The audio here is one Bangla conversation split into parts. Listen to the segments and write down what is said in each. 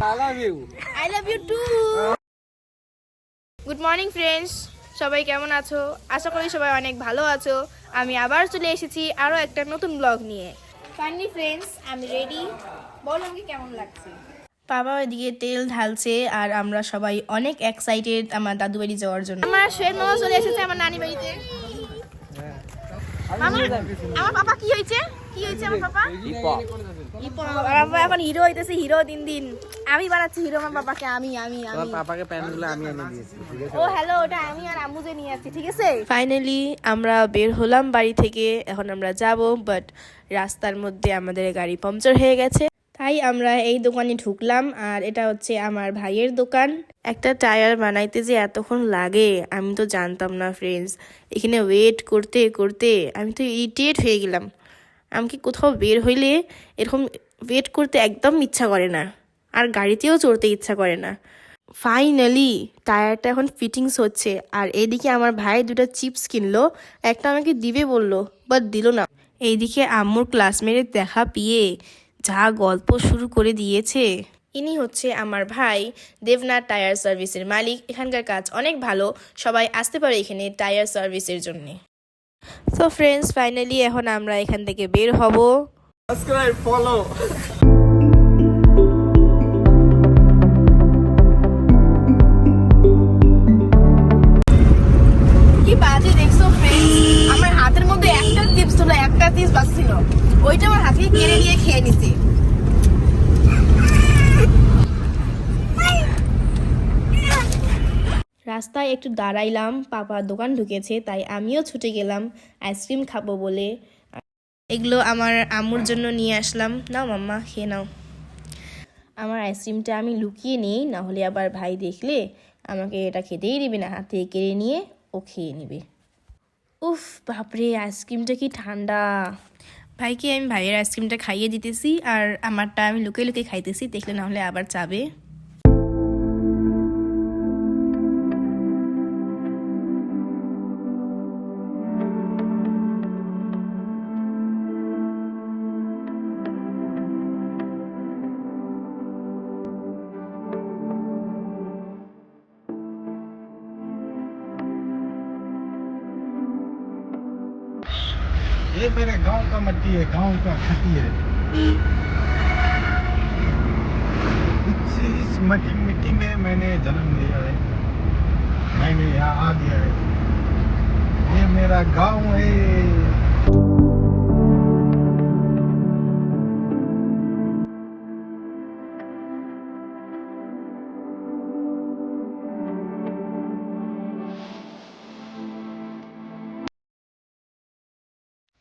I love you too. Good morning friends, সবাই কেমন আছো? আশা করি সবাই অনেক ভালো আছো। আমি আবার চলে এসেছি আরও একটা নতুন ব্লগ নিয়ে। ফাইনালি ফ্রেন্ডস, আমি রেডি। বলো আমাকে কেমন লাগছে? বাবা ওইদিকে তেল ঢালছে আর আমরা সবাই অনেক এক্সাইটেড আমার দাদু বাড়ি যাওয়ার জন্য। আমার শের মামা চলে এসেছে আমার নানি বাড়িতে। মামা, আমার পাপা কি হয়েছে? কি হয়েছে আমার পাপা? এখন হিরো হইতেছে, হিরো দিন দিন। আমি বানাচ্ছি হিরো আমার পাপাকে। আমি পাপাকে প্যান্টগুলো আমি এনে দিয়েছি। ও হ্যালো, ওটা আমি আর আম্মু যে নিয়ে যাচ্ছি, ঠিক আছে? ফাইনালি আমরা বের হলাম বাড়ি থেকে। এখন আমরা যাব, বাট রাস্তার মধ্যে আমাদের গাড়ি পাংচার হয়ে গেছে, তাই আমরা এই দোকানে ঢুকলাম। আর এটা হচ্ছে আমার ভাইয়ের দোকান। একটা টায়ার বানাইতে যে এতক্ষণ লাগে আমি তো জানতাম না ফ্রেন্ডস। এখানে ওয়েট করতে করতে আমি তো ইরিটেট হয়ে গেলাম। আমাকে কোথাও বের হইলে এরকম ওয়েট করতে একদম ইচ্ছা করে না, আর গাড়িতেও চড়তে ইচ্ছা করে না। ফাইনালি টায়ারটা এখন ফিটিংস হচ্ছে। আর এইদিকে আমার ভাই দুটো চিপস কিনলো, একটা আমাকে দিবে বললো, বাট দিল না। এইদিকে আম্মুর ক্লাসমেটের দেখা পেয়ে যা গল্প শুরু করে দিয়েছে। ইনি হচ্ছে আমার ভাই, দেবনাথ টায়ার সার্ভিসের মালিক। এখানকার কাজ অনেক ভালো, সবাই আসতে পারে এখানে টায়ার সার্ভিসের জন্যে। সো ফ্রেন্ডস, ফাইনালি এখন আমরা এখান থেকে বের হব। Subscribe, follow. কি বাজে দেখছো ফ্রেন্ডস, আমার হাতের মধ্যে একটা চিপস ছিল, একটা চিপস বাঁচছিল, ওইটা আমার হাত থেকে কেড়ে নিয়ে খেয়ে নিছি। রাস্তায় একটু দাঁড়াইলাম, পাপা দোকান ঢুকেছে, তাই আমিও ছুটে গেলাম আইসক্রিম খাবো বলে। এগুলো আমার আম্মুর জন্য নিয়ে আসলাম। নাও মাম্মা, খেয়ে নাও। আমার আইসক্রিমটা আমি লুকিয়ে নিই, না হলে আবার ভাই দেখলে আমাকে এটা খেতেই দিবে না, হাত থেকে কেড়ে নিয়ে ও খেয়ে নেবে। উফ বাপরে, আইসক্রিমটা কি ঠান্ডা। ভাইকে আমি ভাইয়ের আইসক্রিমটা খাইয়ে দিতেছি, আর আমারটা আমি লুকিয়ে লুকিয়ে খাইতেছি, দেখলে না হলে আবার চাবে। ये मेरे गांव का मिट्टी है, गांव का खेती है। इस मिट्टी में मैंने जन्म लिया है, मैंने यहाँ आ गया है। ये मेरा गांव है।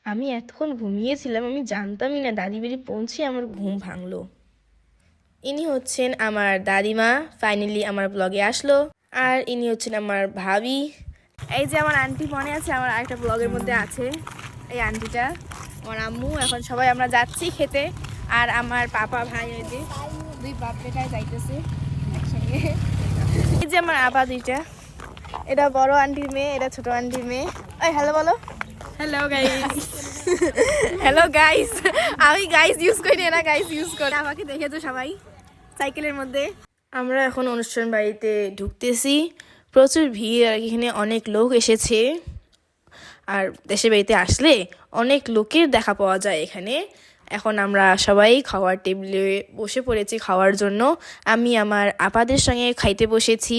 আমি এতক্ষণ ঘুমিয়েছিলাম, আমি জানতামই না দাদি বাড়ি পৌঁছে আমার ঘুম ভাঙলো। ইনি হচ্ছেন আমার দাদিমা, ফাইনালি আমার ব্লগে আসলো। আর ইনি হচ্ছেন আমার ভাবি। এই যে আমার আন্টি মনে আছে, আমার আরেকটা ব্লগের মধ্যে আছে এই আন্টিটা, আমার আম্মু। এখন সবাই আমরা যাচ্ছি খেতে। আর আমার পাপা ভাই, ওই যে দুই বাপ বেটায় যাইতেছে একসঙ্গে। এই যে আমার আপা দুইটা, এটা বড় আন্টির মেয়ে, এটা ছোট আন্টির মেয়ে। ওই হ্যালো বলো। Hello guys. হ্যালো গাইস, আমি গাইস ইউজ করি না, গাইস ইউজ করি। আমাকে দেখেছো সবাই সাইকেলের মধ্যে। আমরা এখন অনুষ্ঠান বাড়িতে ঢুকতেছি, প্রচুর ভিড়, আর এখানে অনেক লোক এসেছে। আর দেশের বাড়িতে আসলে অনেক লোকের দেখা পাওয়া যায় এখানে। এখন আমরা সবাই খাওয়ার টেবিলে বসে পড়েছি খাওয়ার জন্য। আমি আমার আপাদের সঙ্গে খাইতে বসেছি।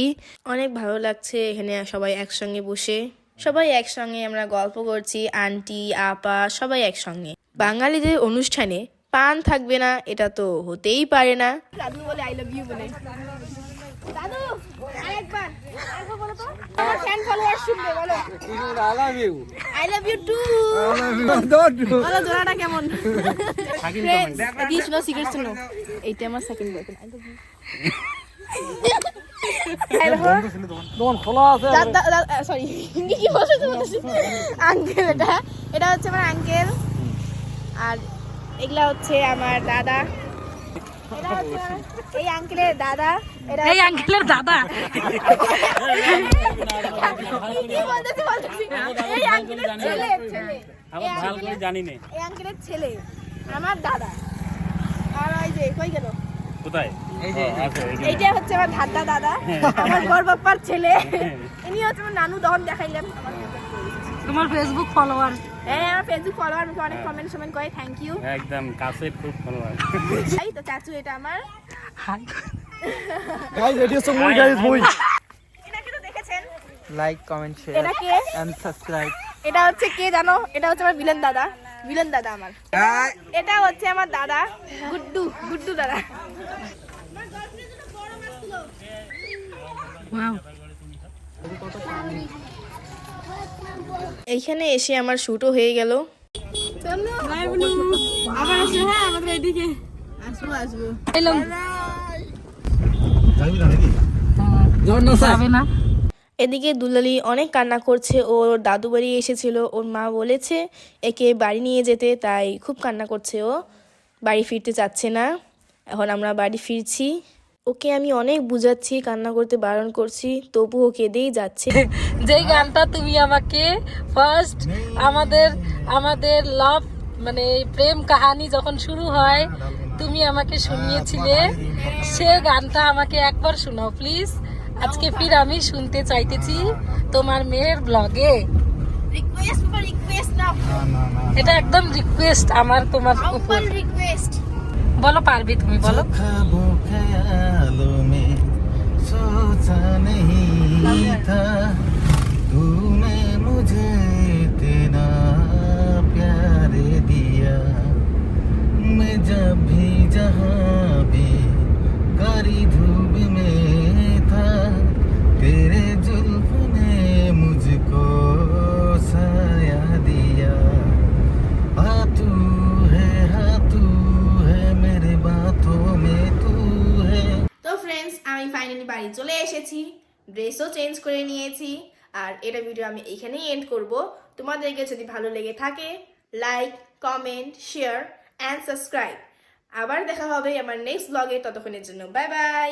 অনেক ভালো লাগছে এখানে সবাই একসঙ্গে বসে, সবাই একসঙ্গে আমরা গল্প করছি, আন্টি আপা সবাই একসঙ্গে। বাঙালিদের অনুষ্ঠানে পান থাকবে না এটা তো হতেই পারে না। দাদু বলে আই লাভ ইউ বলে। দাদু আরেকবার বলো তো, আমার ফ্যান ফলোয়ার শুনবে, বলো I love you. I love you too. বলো জোড়াটা কেমন? দিস নো সিগারেট নো, এইটা আমার second boyfriend. I love you. দোকান খোলা আছে। সরি, কি বলছি আঙ্কেল, এটা হচ্ছে আমার আঙ্কেল। আর এগুলা হচ্ছে আমার দাদা। এটা হচ্ছে এই আঙ্কেলের দাদা। এটা এই আঙ্কেলের দাদা। এই আঙ্কেলের ছেলে, ভালো করে জানি না। এই আঙ্কেলের ছেলে আমার দাদা। আর ওই যে কই গেল কোথায় আছে এইটা হচ্ছে আমার ধাদ্দা দাদা, আমার বড় বাপ্পার ছেলে। ইনি হচ্ছে আমার নানু, দহন দেখাইলাম। তোমার ফেসবুক ফলোয়ার? হ্যাঁ, আমার ফেসবুক ফলোয়ার, আমাকে অনেক কমেন্ট করে, থ্যাংক ইউ। একদম কাছে খুব ভালো হয়। এই তো চাচু, এটা আমার। গাইস এটি হচ্ছে মুই, গাইস মুই। এনাকে তো দেখেছেন। লাইক কমেন্ট শেয়ার এটা কে? And subscribe. এটা হচ্ছে কে জানো? এটা হচ্ছে আমার বিলেন দাদা, বিলেন দাদা আমার। এটা হচ্ছে আমার দাদা, গুড্ডু, গুড্ডু দাদা। এইখানে এসে আমার শুটও হয়ে গেল। আবার আসো, হ্যাঁ আমাদের এদিকে আসবো। যাবি না নাকি? যাবে না? এদিকে দুলালি অনেক কান্না করছে, ওর দাদু বাড়ি এসেছিল, ওর মা বলেছে একে বাড়ি নিয়ে যেতে, তাই খুব কান্না করছে, ও বাড়ি ফিরতে চাচ্ছে না। এখন আমরা বাড়ি ফিরছি, ওকে আমি অনেক বুঝাচ্ছি, কান্না করতে বারণ করছি, তবু ও কেঁদেই যাচ্ছে। যেই গানটা তুমি আমাকে ফার্স্ট আমাদের লাভ মানে প্রেম কাহিনী যখন শুরু হয় তুমি আমাকে শুনিয়েছিলে, সে গানটা আমাকে একবার শোনাও প্লিজ। আজকে ফির আমি শুনতে চাইতেছি তোমার মেয়ের ব্লগে। রিকোয়েস্ট নাও, না এটা একদম রিকোয়েস্ট আমার তোমার উপর। রিকোয়েস্ট। বলো, পারবে তুমি, বলো। ख्वाबों ख्यालों में सोचा नहीं था तूने मुझे तेरा प्यार दिया मैं जब भी जहाँ भी करी धूप में था तेरे जुल्फ ने मुझको साया दिया तू है मेरे बातों में तू है। তো ফ্রেন্ডস, আমি ফাইনালি বাড়ি চলে এসেছি, ড্রেসও চেঞ্জ করে নিয়েছি, আর এটা ভিডিও আমি এখানেই এন্ড করব। তোমাদেরকে যদি ভালো লেগে থাকে, like, comment, share and subscribe. আবার দেখা হবে আমার নেক্সট ব্লগে, ততক্ষণের জন্য বাই বাই।